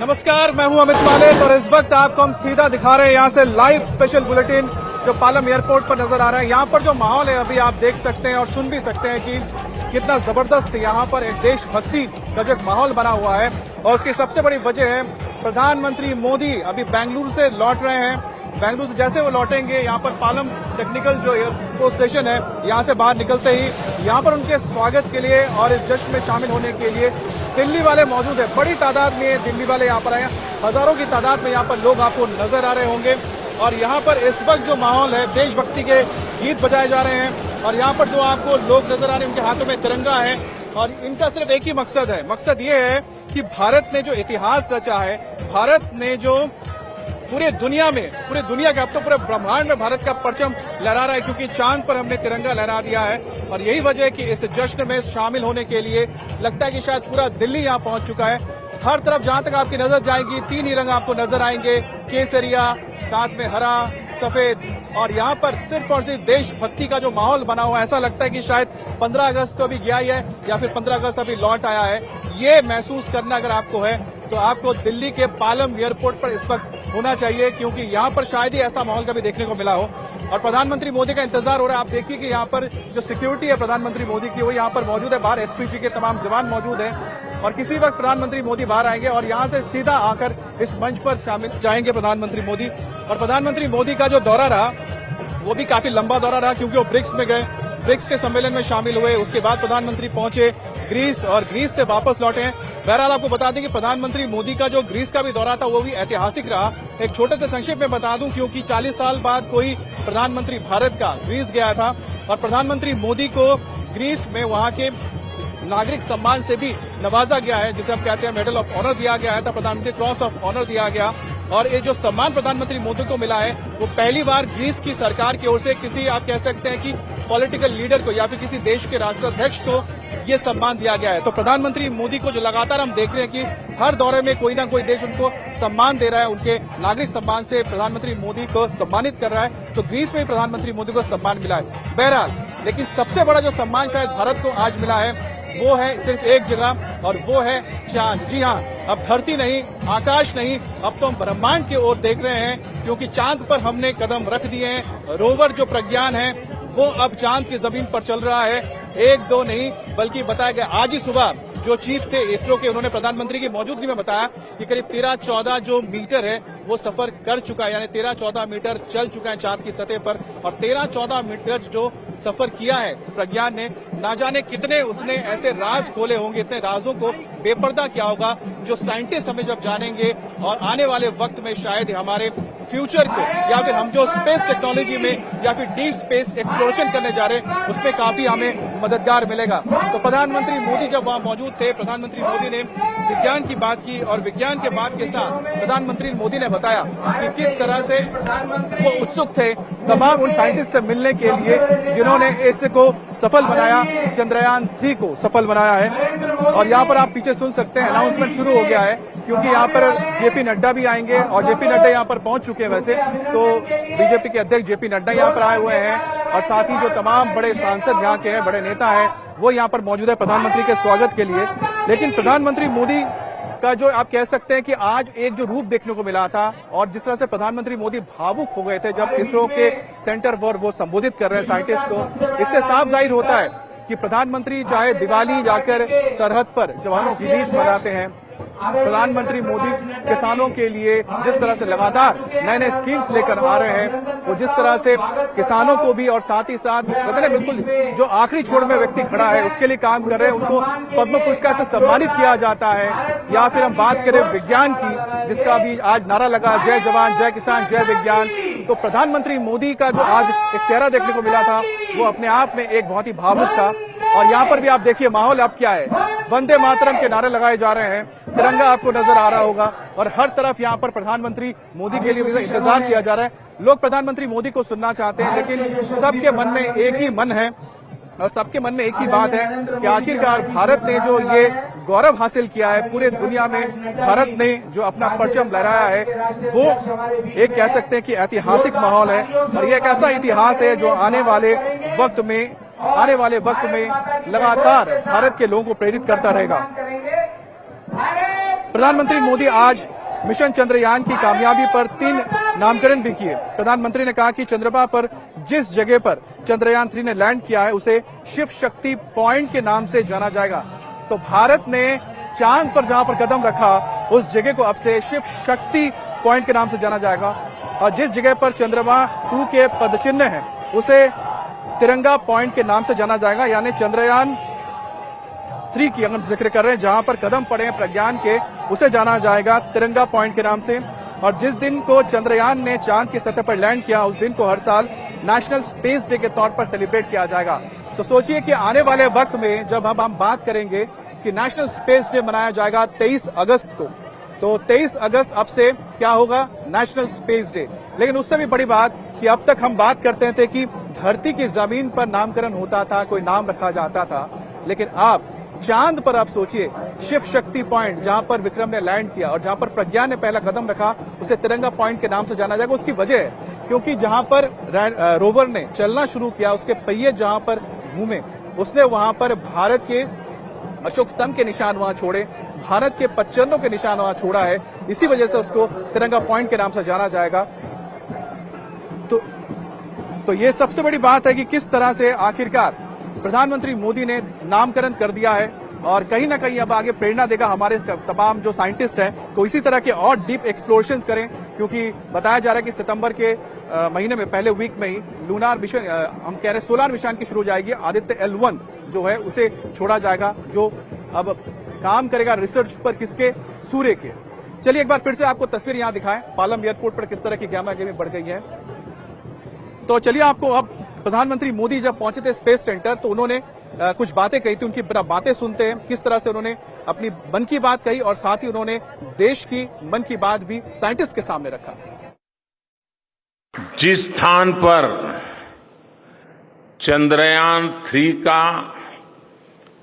नमस्कार, मैं हूं अमित मालिक और इस वक्त आपको हम सीधा दिखा रहे हैं यहां से लाइव स्पेशल बुलेटिन जो पालम एयरपोर्ट पर नजर आ रहा है। यहां पर जो माहौल है अभी आप देख सकते हैं और सुन भी सकते हैं कि कितना जबरदस्त यहां पर एक देशभक्ति का जो माहौल बना हुआ है। और उसकी सबसे बड़ी वजह है प्रधानमंत्री मोदी अभी बेंगलुरु से लौट रहे हैं। बेंगलुरु से जैसे वो लौटेंगे यहाँ पर पालम टेक्निकल जो एयरपोर्ट स्टेशन है यहाँ से बाहर निकलते ही यहाँ पर उनके स्वागत के लिए और इस जश्न में शामिल होने के लिए दिल्ली वाले मौजूद है। बड़ी तादाद में दिल्ली वाले यहाँ पर आए हैं, हजारों की तादाद में यहाँ पर लोग आपको नजर आ रहे होंगे। और यहाँ पर इस वक्त जो माहौल है, देशभक्ति के गीत बजाए जा रहे हैं और यहाँ पर जो आपको लोग नजर आ रहे हैं उनके हाथों में तिरंगा है और इनका सिर्फ एक ही मकसद है। मकसद ये है कि भारत ने जो इतिहास रचा है, भारत ने जो पूरे दुनिया का, अब तो पूरे ब्रह्मांड में भारत का परचम लहरा रहा है क्योंकि चांद पर हमने तिरंगा लहरा दिया है। और यही वजह है कि इस जश्न में शामिल होने के लिए लगता है कि शायद पूरा दिल्ली यहाँ पहुंच चुका है। हर तरफ जहां तक आपकी नजर जाएगी 3 ही रंग आपको नजर आएंगे, केसरिया, साथ में हरा, सफेद। और यहाँ पर सिर्फ और सिर्फ देशभक्ति का जो माहौल बना हुआ है, ऐसा लगता है कि शायद 15 अगस्त को अभी गया ही है या फिर 15 अगस्त अभी लौट आया है। ये महसूस करना अगर आपको है तो आपको दिल्ली के पालम एयरपोर्ट पर इस वक्त होना चाहिए क्योंकि यहाँ पर शायद ही ऐसा माहौल कभी देखने को मिला हो। और प्रधानमंत्री मोदी का इंतजार हो रहा है। आप देखिए कि यहाँ पर जो सिक्योरिटी है प्रधानमंत्री मोदी की वो यहाँ पर मौजूद है। बाहर एसपीजी के तमाम जवान मौजूद हैं और किसी वक्त प्रधानमंत्री मोदी बाहर आएंगे और यहाँ से सीधा आकर इस मंच पर शामिल जाएंगे प्रधानमंत्री मोदी। और प्रधानमंत्री मोदी का जो दौरा रहा वो भी काफी लंबा दौरा रहा क्योंकि वो ब्रिक्स में गए, ब्रिक्स के सम्मेलन में शामिल हुए। उसके बाद प्रधानमंत्री पहुंचे ग्रीस और ग्रीस से वापस लौटे हैं। बहरहाल आपको बता दें कि प्रधानमंत्री मोदी का जो ग्रीस का भी दौरा था वो भी ऐतिहासिक रहा। एक छोटे से संक्षेप में बता दूं क्योंकि 40 साल बाद कोई प्रधानमंत्री भारत का ग्रीस गया था और प्रधानमंत्री मोदी को ग्रीस में वहां के नागरिक सम्मान से भी नवाजा गया है, जिसे हम कहते हैं मेडल ऑफ ऑनर दिया गया है, प्रधानमंत्री क्रॉस ऑफ ऑनर दिया गया। और ये जो सम्मान प्रधानमंत्री मोदी को मिला है वो पहली बार ग्रीस की सरकार की ओर से किसी, आप कह सकते हैं कि पॉलिटिकल लीडर को या फिर किसी देश के राष्ट्राध्यक्ष को ये सम्मान दिया गया है। तो प्रधानमंत्री मोदी को जो लगातार हम देख रहे हैं कि हर दौरे में कोई ना कोई देश उनको सम्मान दे रहा है, उनके नागरिक सम्मान से प्रधानमंत्री मोदी को सम्मानित कर रहा है। तो ग्रीस में भी प्रधानमंत्री मोदी को सम्मान मिला है। बहरहाल लेकिन सबसे बड़ा जो सम्मान शायद भारत को आज मिला है वो है सिर्फ एक जगह और वो है चांद। जी हाँ, अब धरती नहीं, आकाश नहीं, अब तो हम ब्रह्मांड की ओर देख रहे हैं क्योंकि चांद पर हमने कदम रख दिए हैं। रोवर जो प्रज्ञान है वो अब चांद की जमीन पर चल रहा है। 1-2 नहीं बल्कि बताया गया आज ही सुबह जो चीफ थे इसरो के, उन्होंने प्रधानमंत्री की मौजूदगी में बताया कि करीब 13-14 जो मीटर है वो सफर कर चुका है, यानी 13-14 मीटर चल चुका है चांद की सतह पर। और 13-14 मीटर जो सफर किया है प्रज्ञान ने, ना जाने कितने उसने ऐसे राज खोले होंगे, इतने राजों को बेपर्दा किया होगा जो साइंटिस्ट हमें जब जानेंगे और आने वाले वक्त में शायद हमारे फ्यूचर को या फिर हम जो स्पेस टेक्नोलॉजी में या फिर डीप स्पेस एक्सप्लोरेशन करने जा रहे हैं उसमें काफी हमें मददगार मिलेगा। तो प्रधानमंत्री मोदी जब वहां मौजूद थे, प्रधानमंत्री मोदी ने विज्ञान की बात की और विज्ञान के बात के साथ प्रधानमंत्री मोदी ने बताया कि किस तरह से वो उत्सुक थे तमाम उन साइंटिस्ट से मिलने के लिए जिन्होंने इसको सफल बनाया, चंद्रयान 3 को सफल बनाया है। और यहाँ पर आप पीछे सुन सकते हैं अनाउंसमेंट शुरू हो गया है क्योंकि यहाँ पर जेपी नड्डा भी आएंगे और जेपी नड्डा यहाँ पर पहुंच चुके हैं। वैसे तो बीजेपी के अध्यक्ष जेपी नड्डा यहाँ पर आए हुए हैं और साथ ही जो तमाम बड़े सांसद यहाँ के हैं, बड़े नेता हैं, वो यहाँ पर मौजूद है प्रधानमंत्री के स्वागत के लिए। लेकिन प्रधानमंत्री मोदी का जो आप कह सकते हैं कि आज एक जो रूप देखने को मिला था और जिस तरह से प्रधानमंत्री मोदी भावुक हो गए थे जब इसरो के सेंटर पर वो संबोधित कर रहे हैं साइंटिस्ट को, इससे साफ जाहिर होता है कि प्रधानमंत्री चाहे दिवाली जाकर सरहद पर जवानों के बीच मनाते हैं, प्रधानमंत्री मोदी किसानों के लिए जिस तरह से लगातार नए नए स्कीम्स लेकर आ रहे हैं, वो जिस तरह से किसानों को भी और साथ ही साथ बिल्कुल जो आखिरी छोर में व्यक्ति खड़ा है उसके लिए काम कर रहे हैं, उनको पद्म पुरस्कार से सम्मानित किया जाता है। या फिर हम बात करें विज्ञान की, जिसका भी आज नारा लगा जय जवान जय किसान जय विज्ञान, तो प्रधानमंत्री मोदी का जो आज एक चेहरा देखने को मिला था वो अपने आप में एक बहुत ही भावुक था। और यहाँ पर भी आप देखिए माहौल अब क्या है, वंदे मातरम के नारे लगाए जा रहे हैं, तिरंगा आपको नजर आ रहा होगा और हर तरफ यहाँ पर प्रधानमंत्री मोदी के लिए इंतजार किया जा रहा है। लोग प्रधानमंत्री मोदी को सुनना चाहते हैं लेकिन सबके मन में एक ही मन है और सबके मन में एक ही बात है कि आखिरकार भारत ने जो ये गौरव हासिल किया है, पूरे दुनिया में भारत ने जो अपना परचम लहराया है, वो एक कह सकते हैं कि ऐतिहासिक माहौल है। और ये एक ऐसा इतिहास है जो आने वाले वक्त में लगातार भारत के लोगों को प्रेरित करता रहेगा। प्रधानमंत्री मोदी आज मिशन चंद्रयान की कामयाबी पर 3 नामकरण भी किए। प्रधानमंत्री ने कहा कि चंद्रमा पर जिस जगह पर चंद्रयान 3 ने लैंड किया है उसे शिव शक्ति पॉइंट के नाम से जाना जाएगा। तो भारत ने चांद पर जहां पर कदम रखा उस जगह को अब से शिव शक्ति पॉइंट के नाम से जाना जाएगा और जिस जगह पर चंद्रमा 2 के पदचिन्ह है उसे तिरंगा पॉइंट के नाम से जाना जाएगा। यानी चंद्रयान 3 की अगर जिक्र कर रहे हैं जहां पर कदम पड़े हैं प्रज्ञान के उसे जाना जाएगा तिरंगा पॉइंट के नाम से। और जिस दिन को चंद्रयान ने चांद की सतह पर लैंड किया उस दिन को हर साल नेशनल स्पेस डे के तौर पर सेलिब्रेट किया जाएगा। तो सोचिए कि आने वाले वक्त में जब हम बात करेंगे कि नेशनल स्पेस डे मनाया जाएगा 23 अगस्त को, तो 23 अगस्त अब से क्या होगा, नेशनल स्पेस डे। लेकिन उससे भी बड़ी बात कि अब तक हम बात करते थे कि धरती की जमीन पर नामकरण होता था, कोई नाम रखा जाता था, लेकिन आप चांद पर आप सोचिए शिव शक्ति पॉइंट जहां पर विक्रम ने लैंड किया और जहां पर प्रज्ञान ने पहला कदम रखा उसे तिरंगा पॉइंट के नाम से जाना जाएगा। उसकी वजह है क्योंकि जहां पर रोवर ने चलना शुरू किया उसके पहिए जहां पर घूमे उसने वहां पर भारत के अशोक स्तंभ के निशान वहां छोड़े, भारत के पच्चनों के निशान वहां छोड़ा है। इसी वजह से उसको तिरंगा पॉइंट के नाम से जाना जाएगा। तो ये सबसे बड़ी बात है कि किस तरह से आखिरकार प्रधानमंत्री मोदी ने नामकरण कर दिया है और कहीं ना कहीं अब आगे प्रेरणा देगा हमारे तमाम जो साइंटिस्ट हैं तो इसी तरह के और डीप एक्सप्लोरेशंस करें, क्योंकि बताया जा रहा है कि सितंबर के महीने में पहले वीक में ही लूनार मिशन, हम कह रहे हैं सोलार मिशन की शुरू हो जाएगी। आदित्य L1 जो है उसे छोड़ा जाएगा जो अब काम करेगा रिसर्च पर, किसके, सूर्य के। चलिए एक बार फिर से आपको तस्वीर यहां दिखाएं पालम एयरपोर्ट पर किस तरह की गहमा-गहमी बढ़ गई है। तो चलिए आपको अब प्रधानमंत्री मोदी जब पहुंचे थे स्पेस सेंटर तो उन्होंने कुछ बातें कही थी, उनकी बातें सुनते हैं किस तरह से उन्होंने अपनी मन की बात कही और साथ ही उन्होंने देश की मन की बात भी साइंटिस्ट के सामने रखा। जिस स्थान पर चंद्रयान 3 का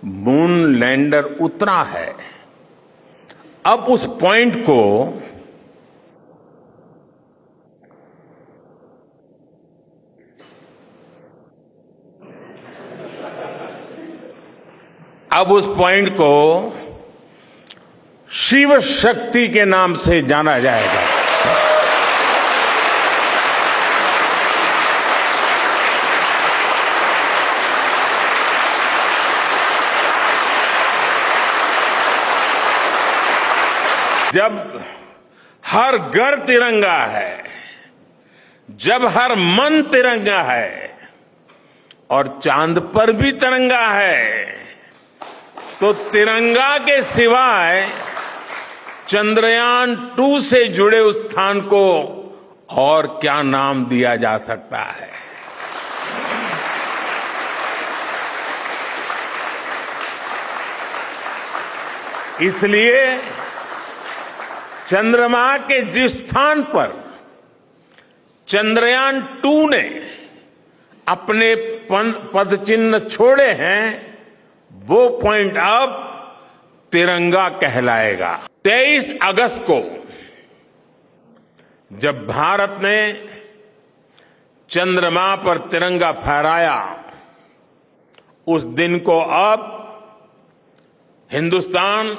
मून लैंडर उतरा है अब उस पॉइंट को शिव शक्ति के नाम से जाना जाएगा। जब हर घर तिरंगा है, जब हर मन तिरंगा है और चांद पर भी तिरंगा है तो तिरंगा के सिवाय चंद्रयान 2 से जुड़े उस स्थान को और क्या नाम दिया जा सकता है। इसलिए चंद्रमा के जिस स्थान पर चंद्रयान 2 ने अपने पदचिन्ह छोड़े हैं वो पॉइंट अब तिरंगा कहलाएगा। 23 अगस्त को जब भारत ने चंद्रमा पर तिरंगा फहराया उस दिन को अब हिंदुस्तान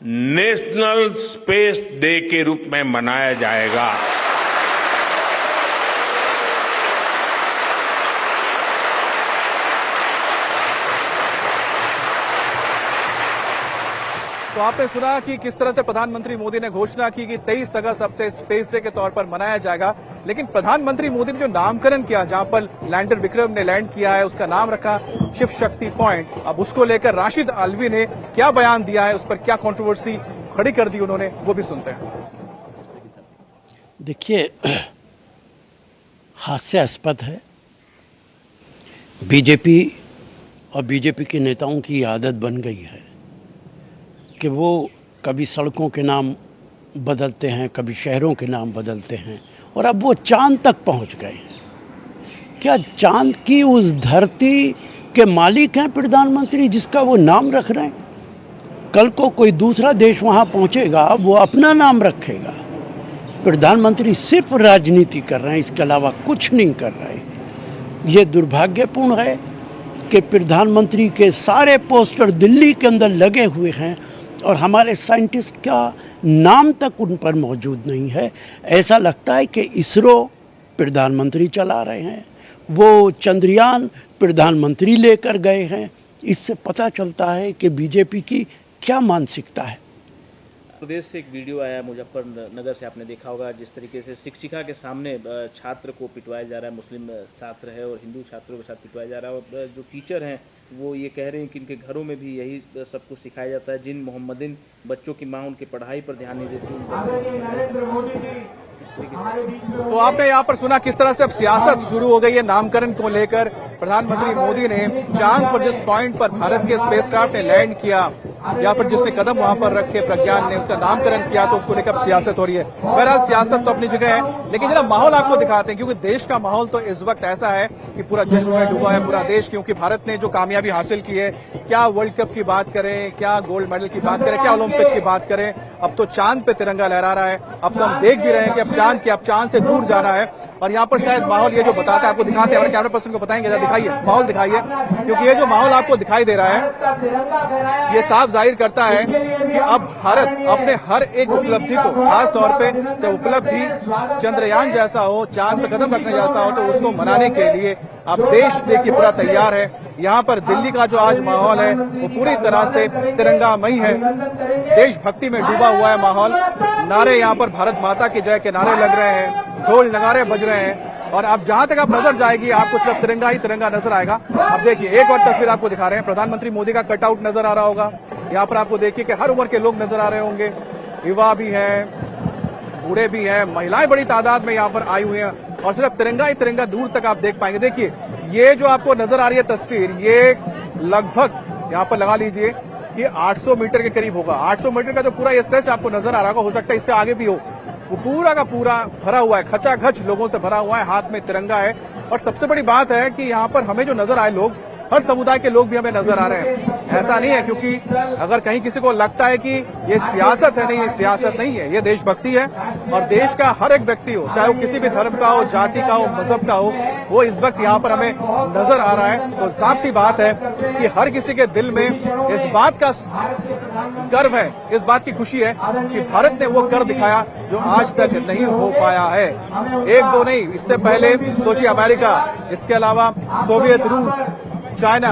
नेशनल स्पेस डे के रूप में मनाया जाएगा। तो आपने सुना कि किस तरह से प्रधानमंत्री मोदी ने घोषणा की कि 23 अगस्त अब से स्पेस डे के तौर पर मनाया जाएगा। लेकिन प्रधानमंत्री मोदी ने जो नामकरण किया जहां पर लैंडर विक्रम ने लैंड किया है उसका नाम रखा शिव शक्ति पॉइंट। अब उसको लेकर राशिद आलवी ने क्या बयान दिया है, उस पर क्या कंट्रोवर्सी खड़ी कर दी उन्होंने, वो भी सुनते हैं। देखिए, हास्यास्पद है। बीजेपी और बीजेपी के नेताओं की आदत बन गई है कि वो कभी सड़कों के नाम बदलते हैं, कभी शहरों के नाम बदलते हैं और अब वो चांद तक पहुंच गए। क्या चांद की उस धरती के मालिक हैं प्रधानमंत्री जिसका वो नाम रख रहे हैं? कल को कोई दूसरा देश वहां पहुंचेगा, वो अपना नाम रखेगा। प्रधानमंत्री सिर्फ राजनीति कर रहे हैं, इसके अलावा कुछ नहीं कर रहे। ये दुर्भाग्यपूर्ण है कि प्रधानमंत्री के सारे पोस्टर दिल्ली के अंदर लगे हुए हैं और हमारे साइंटिस्ट का नाम तक उन पर मौजूद नहीं है। ऐसा लगता है कि इसरो प्रधानमंत्री चला रहे हैं, वो चंद्रयान प्रधानमंत्री लेकर गए हैं। इससे पता चलता है कि बीजेपी की क्या मानसिकता है। प्रदेश से एक वीडियो आया मुजफ्फरनगर से, आपने देखा होगा, जिस तरीके से शिक्षिका के सामने छात्र को पिटवाया जा रहा है। मुस्लिम छात्र है और हिंदू छात्रों के साथ पिटवाया जा रहा है। और जो टीचर हैं वो ये कह रहे हैं कि इनके घरों में भी यही सब कुछ सिखाया जाता है। जिन मोहम्मदीन बच्चों की माँ उनकी पढ़ाई पर ध्यान नहीं देती। तो आपने यहाँ पर सुना किस तरह से अब सियासत शुरू हो गई है नामकरण को लेकर। प्रधानमंत्री मोदी ने चांद पर जिस पॉइंट पर भारत के स्पेसक्राफ्ट ने लैंड किया या फिर जिसने कदम वहां पर रखे, प्रज्ञान ने उसका नामकरण किया, तो उसको लेकर सियासत हो रही है। बहरहाल सियासत तो अपनी जगह है, लेकिन जरा माहौल आपको दिखाते हैं, क्योंकि देश का माहौल तो इस वक्त ऐसा है कि पूरा जश्न में डूबा है पूरा देश। क्योंकि भारत ने जो कामयाबी हासिल की है, क्या वर्ल्ड कप की बात करें, क्या गोल्ड मेडल की बात करें, क्या ओलंपिक की बात करें, अब तो चांद पे तिरंगा लहरा रहा है। अब तो हम देख भी रहे हैं कि अब चांद से दूर जाना है। और यहाँ पर शायद माहौल ये जो बताता है, आपको दिखाते हैं, हमारे कैमरा पर्सन को बताएंगे, जरा दिखाइए माहौल दिखाइए, क्योंकि ये जो माहौल आपको दिखाई दे रहा है ये साफ जाहिर करता है कि अब भारत अपने हर एक उपलब्धि को, खास तौर पे जब उपलब्धि चंद्रयान जैसा हो, चांद पे कदम रखने जैसा हो, तो उसको मनाने के लिए अब देश देखिए पूरा तैयार है। यहाँ पर दिल्ली का जो आज माहौल है वो पूरी तरह से तिरंगामयी है, देशभक्ति में डूबा हुआ है माहौल। नारे यहाँ पर भारत माता की जय के नारे लग रहे हैं, ढोल नगारे बज रहे हैं, और अब जहां तक आप नजर जाएगी आपको सिर्फ तिरंगा ही तिरंगा नजर आएगा। अब देखिए एक और तस्वीर आपको दिखा रहे हैं, प्रधानमंत्री मोदी का कटआउट नजर आ रहा होगा। यहाँ पर आपको देखिए कि हर उम्र के लोग नजर आ रहे होंगे, युवा भी हैं, बूढ़े भी हैं, महिलाएं बड़ी तादाद में यहाँ पर आई हुई हैं, और सिर्फ तिरंगा ही तिरंगा दूर तक आप देख पाएंगे। देखिए ये जो आपको नजर आ रही है तस्वीर, ये लगभग यहाँ पर लगा लीजिए कि 800 मीटर के करीब होगा। 800 मीटर का जो पूरा ये स्ट्रेच आपको नजर आ रहा होगा, हो सकता है इससे आगे भी हो, वो पूरा का पूरा भरा हुआ है, खचाखच लोगों से भरा हुआ है, हाथ में तिरंगा है। और सबसे बड़ी बात है कि यहाँ पर हमें जो नजर आए लोग, हर समुदाय के लोग भी हमें नजर आ रहे हैं। ऐसा नहीं है, क्योंकि अगर कहीं किसी को लगता है कि ये सियासत है, नहीं, ये सियासत नहीं है, ये देशभक्ति है। और देश का हर एक व्यक्ति हो, चाहे वो किसी भी धर्म का हो, जाति का हो, मजहब का हो, वो इस वक्त यहाँ पर हमें नजर आ रहा है। तो साफ सी बात है कि हर किसी के दिल में इस बात का गर्व है, इस बात की खुशी है कि भारत ने वो कर दिखाया जो आज तक नहीं हो पाया है। एक दो नहीं, इससे पहले सोचिए अमेरिका, इसके अलावा सोवियत रूस, चाइना,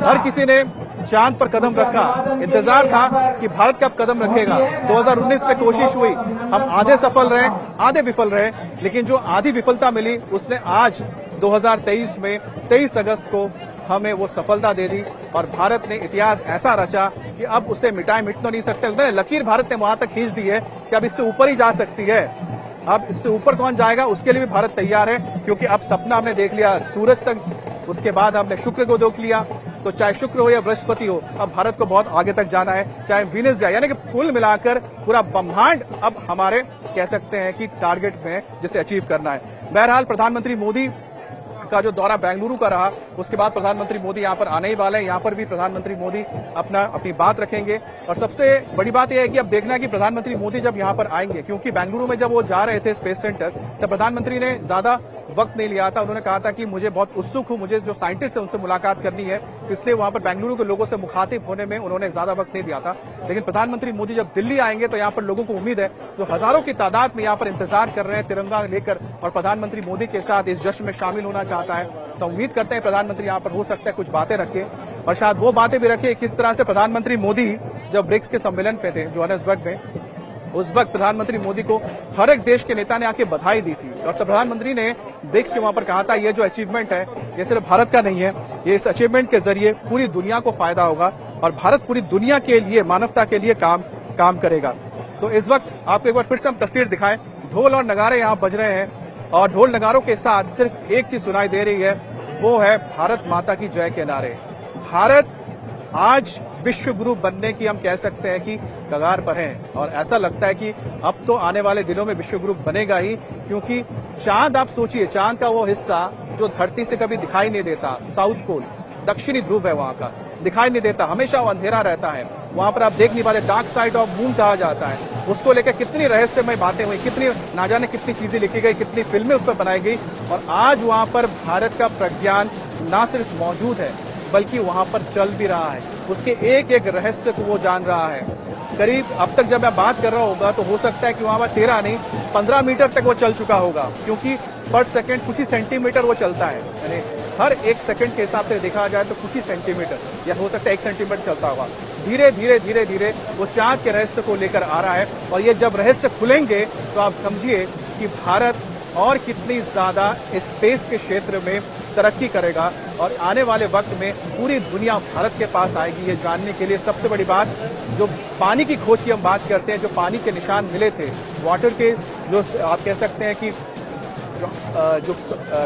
हर किसी ने चांद पर कदम रखा। इंतजार था कि भारत कब कदम रखेगा। 2019 में कोशिश हुई, हम आधे सफल रहे, आधे विफल रहे, लेकिन जो आधी विफलता मिली उसने आज 2023 में 23 अगस्त को हमें वो सफलता दे दी। और भारत ने इतिहास ऐसा रचा कि अब उसे मिट तो नहीं सकते। लकीर भारत ने वहां तक खींच दी है कि अब इससे ऊपर ही जा सकती है। अब इससे ऊपर कौन जाएगा उसके लिए भी भारत तैयार है, क्योंकि अब सपना हमने देख लिया सूरज तक, उसके बाद हमने शुक्र को देख लिया। तो चाहे शुक्र हो या बृहस्पति हो, अब भारत को बहुत आगे तक जाना है, चाहे वीनस जाए, यानी कि कुल मिलाकर पूरा ब्रह्मांड अब हमारे कह सकते हैं कि टारगेट में जिसे अचीव करना है। बहरहाल प्रधानमंत्री मोदी का जो दौरा बेंगलुरु का रहा, उसके बाद प्रधानमंत्री मोदी यहाँ पर आने ही वाले हैं। यहाँ पर भी प्रधानमंत्री मोदी अपनी बात रखेंगे। और सबसे बड़ी बात यह है कि अब देखना है कि प्रधानमंत्री मोदी जब यहाँ पर आएंगे, क्योंकि बेंगलुरु में जब वो जा रहे थे स्पेस सेंटर, तब प्रधानमंत्री ने ज्यादा वक्त नहीं लिया था। उन्होंने कहा था कि मुझे बहुत उत्सुक हूं, मुझे जो साइंटिस्ट है उनसे मुलाकात करनी है, इसलिए वहां पर बेंगलुरु के लोगों से मुखातिब होने में उन्होंने ज्यादा वक्त नहीं दिया था। लेकिन प्रधानमंत्री मोदी जब दिल्ली आएंगे तो यहाँ पर लोगों को उम्मीद है, जो हजारों की तादाद में यहाँ पर इंतजार कर रहे हैं तिरंगा लेकर और प्रधानमंत्री मोदी के साथ इस जश्न में शामिल होना चाहता है, तो उम्मीद करते हैं प्रधानमंत्री यहाँ पर हो सकता है कुछ बातें रखे, और शायद वो बातें भी रखे किस तरह से प्रधानमंत्री मोदी जब ब्रिक्स के सम्मेलन पे थे जोहान्सबर्ग में, उस वक्त प्रधानमंत्री मोदी को हर एक देश के नेता ने आके बधाई दी थी। और तब प्रधानमंत्री ने ब्रिक्स के वहां पर कहा था, ये जो अचीवमेंट है ये सिर्फ भारत का नहीं है, ये इस अचीवमेंट के जरिए पूरी दुनिया को फायदा होगा और भारत पूरी दुनिया के लिए, मानवता के लिए काम करेगा। तो इस वक्त आपको एक बार फिर से हम तस्वीर दिखाएं, ढोल और नगारे यहाँ बज रहे हैं, और ढोल नगारों के साथ सिर्फ एक चीज सुनाई दे रही है, वो है भारत माता की जय के नारे। भारत आज विश्व गुरु बनने की हम कह सकते हैं कि कगार पर हैं, और ऐसा लगता है कि अब तो आने वाले दिनों में विश्व गुरु बनेगा ही, क्योंकि चांद, आप सोचिए, चांद का वो हिस्सा जो धरती से कभी दिखाई नहीं देता, साउथ पोल, दक्षिणी ध्रुव है वहां का, दिखाई नहीं देता, हमेशा वो अंधेरा रहता है, वहां पर आप देख नहीं पाते, डार्क साइड ऑफ मून कहा जाता है। उसको लेकर कितनी रहस्यमय बातें हुई, कितनी ना जाने कितनी चीजें लिखी गई, कितनी फिल्में उस पर बनाई गई, और आज वहां पर भारत का प्रज्ञान ना सिर्फ मौजूद है बल्कि वहां पर चल भी रहा है, उसके एक एक रहस्य को वो जान रहा है। करीब अब तक जब मैं बात कर रहा होगा तो हो सकता है कि वहां पर 13 नहीं 15 मीटर तक वो चल चुका होगा, क्योंकि पर सेकंड कुछ ही सेंटीमीटर वो चलता है, यानी हर एक सेकंड के हिसाब से देखा जाए तो कुछ ही सेंटीमीटर या हो सकता है 1 सेंटीमीटर चलता होगा। धीरे धीरे धीरे धीरे वो चांद के रहस्य को लेकर आ रहा है, और ये जब रहस्य खुलेंगे तो आप समझिए कि भारत और कितनी ज्यादा स्पेस के क्षेत्र में तरक्की करेगा, और आने वाले वक्त में पूरी दुनिया भारत के पास आएगी ये जानने के लिए। सबसे बड़ी बात, जो पानी की खोज की हम बात करते हैं, जो पानी के निशान मिले थे, वाटर के जो आप कह सकते हैं कि जो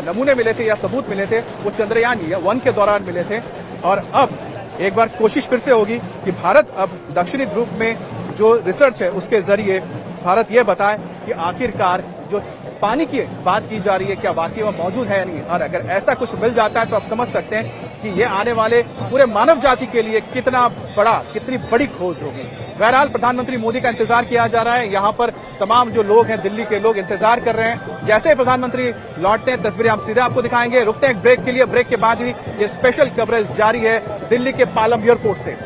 नमूने मिले थे या सबूत मिले थे, वो चंद्रयान 1 के दौरान मिले थे। और अब एक बार कोशिश फिर से होगी कि भारत अब दक्षिणी ध्रुव में जो रिसर्च है उसके जरिए भारत ये बताए कि आखिरकार जो पानी की बात की जा रही है क्या वाकई में मौजूद है या नहीं। और अगर ऐसा कुछ मिल जाता है तो आप समझ सकते हैं कि ये आने वाले पूरे मानव जाति के लिए कितनी बड़ी खोज होगी। बहरहाल प्रधानमंत्री मोदी का इंतजार किया जा रहा है, यहाँ पर तमाम जो लोग हैं दिल्ली के लोग इंतजार कर रहे हैं। जैसे ही प्रधानमंत्री लौटते हैं तस्वीरें हम सीधे आपको दिखाएंगे। रुकते हैं एक ब्रेक के लिए, ब्रेक के बाद भी ये स्पेशल कवरेज जारी है दिल्ली के पालम एयरपोर्ट से।